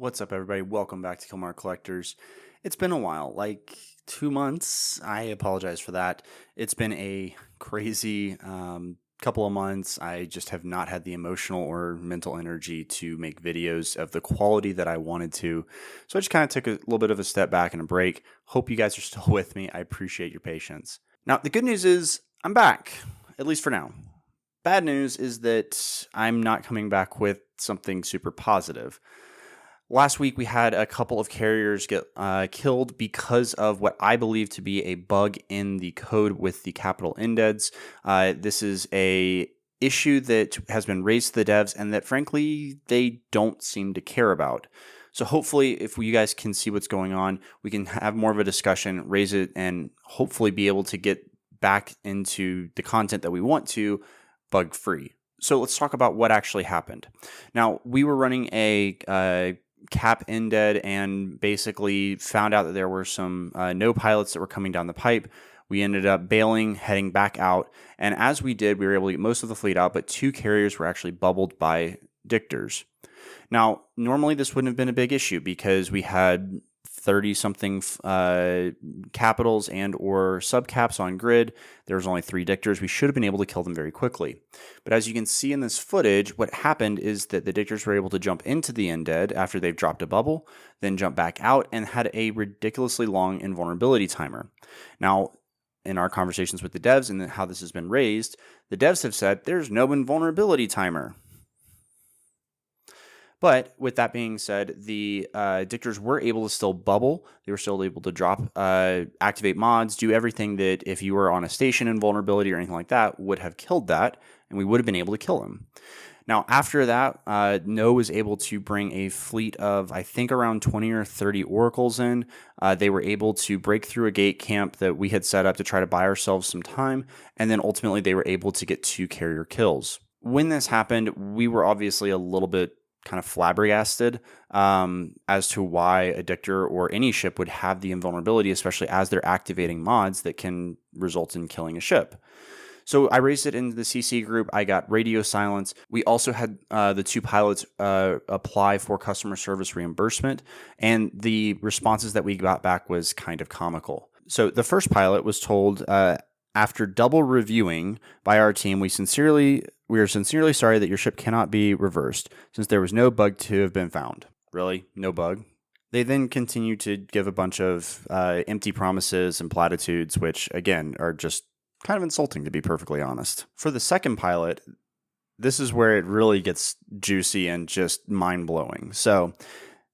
What's up, everybody? Welcome back to Killmar Collectors. It's been a while, like 2 months. I apologize for that. It's been a crazy couple of months. I just have not had the emotional or mental energy to make videos of the quality that I wanted to. So I just kind of took a little bit of a step back and a break. Hope you guys are still with me. I appreciate your patience. Now, the good news is I'm back, at least for now. Bad news is that I'm not coming back with something super positive. Last week, we had a couple of carriers get killed because of what I believe to be a bug in the code with the capital Indeds. This is a issue that has been raised to the devs and that, frankly, they don't seem to care about. So hopefully, if you guys can see what's going on, we can have more of a discussion, raise it, and hopefully be able to get back into the content that we want to bug-free. So let's talk about what actually happened. Now, we were running a cap Inded and basically found out that there were some no pilots that were coming down the pipe. We ended up bailing, heading back out, and as we did, we were able to get most of the fleet out, but 2 carriers were actually bubbled by dictors. Now, normally this wouldn't have been a big issue because we had 30-something capitals and or subcaps on grid. There was only 3 dictors. We should have been able to kill them very quickly. But as you can see in this footage, what happened is that the dictors were able to jump into the Inded after they've dropped a bubble, then jump back out and had a ridiculously long invulnerability timer. Now, in our conversations with the devs and how this has been raised, the devs have said there's no invulnerability timer. But with that being said, the dictors were able to still bubble. They were still able to drop, activate mods, do everything that if you were on a station invulnerability or anything like that would have killed that, and we would have been able to kill them. Now, after that, No was able to bring a fleet of, I think, around 20 or 30 oracles in. They were able to break through a gate camp that we had set up to try to buy ourselves some time, and then ultimately they were able to get 2 carrier kills. When this happened, we were obviously a little bit kind of flabbergasted as to why a dictor or any ship would have the invulnerability, especially as they're activating mods that can result in killing a ship. So I raised it into the CC group. I got radio silence. We also had the 2 pilots apply for customer service reimbursement, and the responses that we got back was kind of comical. So the first pilot was told, after double reviewing by our team, we are sincerely sorry that your ship cannot be reversed since there was no bug to have been found. Really? No bug? They then continue to give a bunch of empty promises and platitudes, which, again, are just kind of insulting, to be perfectly honest. For the second pilot, this is where it really gets juicy and just mind-blowing. So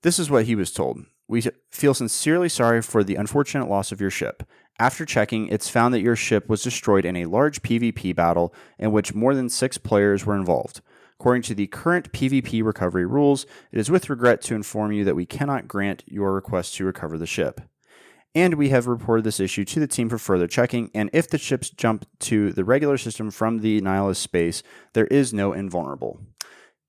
this is what he was told. We feel sincerely sorry for the unfortunate loss of your ship. After checking, it's found that your ship was destroyed in a large PvP battle in which more than 6 players were involved. According to the current PvP recovery rules, it is with regret to inform you that we cannot grant your request to recover the ship. And we have reported this issue to the team for further checking, and if the ships jump to the regular system from the nihilist space, there is no invulnerable.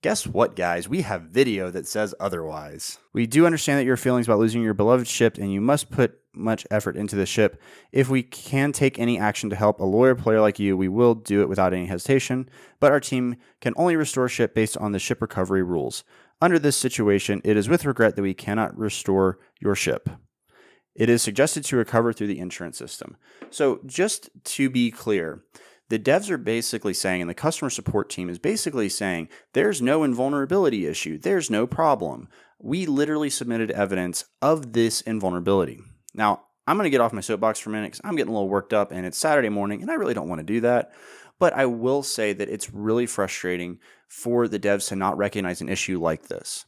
Guess what, guys? We have video that says otherwise. We do understand that your feelings about losing your beloved ship, and you must put much effort into the ship. If we can take any action to help a loyal player like you, we will do it without any hesitation, but our team can only restore ship based on the ship recovery rules. Under this situation, it is with regret that we cannot restore your ship. It is suggested to recover through the insurance system. So just to be clear, the devs are basically saying, and the customer support team is basically saying, there's no invulnerability issue. There's no problem. We literally submitted evidence of this invulnerability. Now, I'm going to get off my soapbox for a minute because I'm getting a little worked up and it's Saturday morning and I really don't want to do that. But I will say that it's really frustrating for the devs to not recognize an issue like this.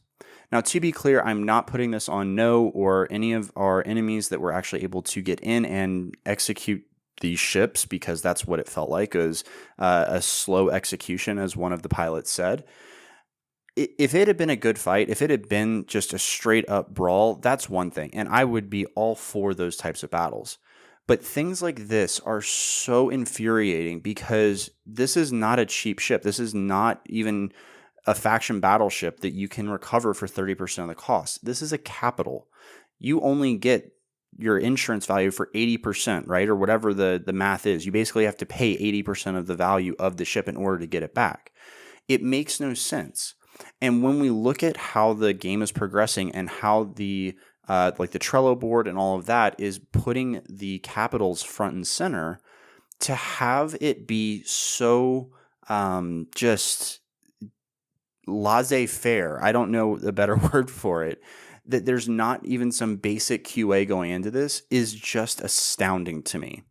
Now, to be clear, I'm not putting this on No or any of our enemies that were actually able to get in and execute these ships, because that's what it felt like. It was a slow execution, as one of the pilots said. If it had been a good fight, if it had been just a straight up brawl, that's one thing, and I would be all for those types of battles. But things like this are so infuriating because this is not a cheap ship. This is not even a faction battleship that you can recover for 30% of the cost. This is a capital. You only get your insurance value for 80%, right? Or whatever the math is. You basically have to pay 80% of the value of the ship in order to get it back. It makes no sense. And when we look at how the game is progressing and how the like the Trello board and all of that is putting the capitals front and center, to have it be so just laissez-faire, I don't know a better word for it, that there's not even some basic QA going into this is just astounding to me.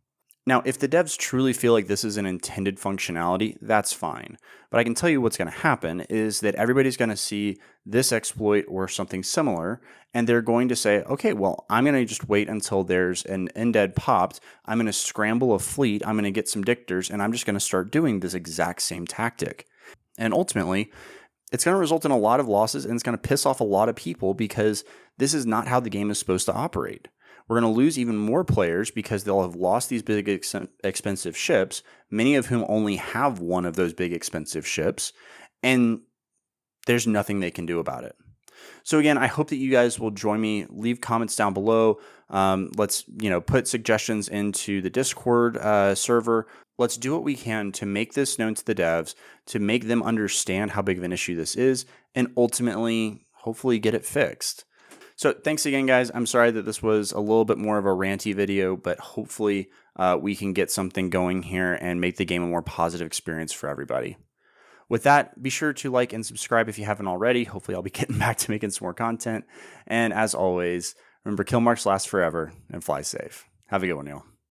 Now, if the devs truly feel like this is an intended functionality, that's fine. But I can tell you what's going to happen is that everybody's going to see this exploit or something similar, and they're going to say, okay, well, I'm going to just wait until there's an NDed popped. I'm going to scramble a fleet. I'm going to get some dictors, and I'm just going to start doing this exact same tactic. And ultimately, it's going to result in a lot of losses, and it's going to piss off a lot of people because this is not how the game is supposed to operate. We're going to lose even more players because they'll have lost these big expensive ships, many of whom only have one of those big expensive ships, and there's nothing they can do about it. So again, I hope that you guys will join me. Leave comments down below. Let's put suggestions into the Discord server. Let's do what we can to make this known to the devs, to make them understand how big of an issue this is, and ultimately, hopefully get it fixed. So thanks again, guys. I'm sorry that this was a little bit more of a ranty video, but hopefully we can get something going here and make the game a more positive experience for everybody. With that, be sure to like and subscribe if you haven't already. Hopefully I'll be getting back to making some more content. And as always, remember, kill marks last forever and fly safe. Have a good one, y'all.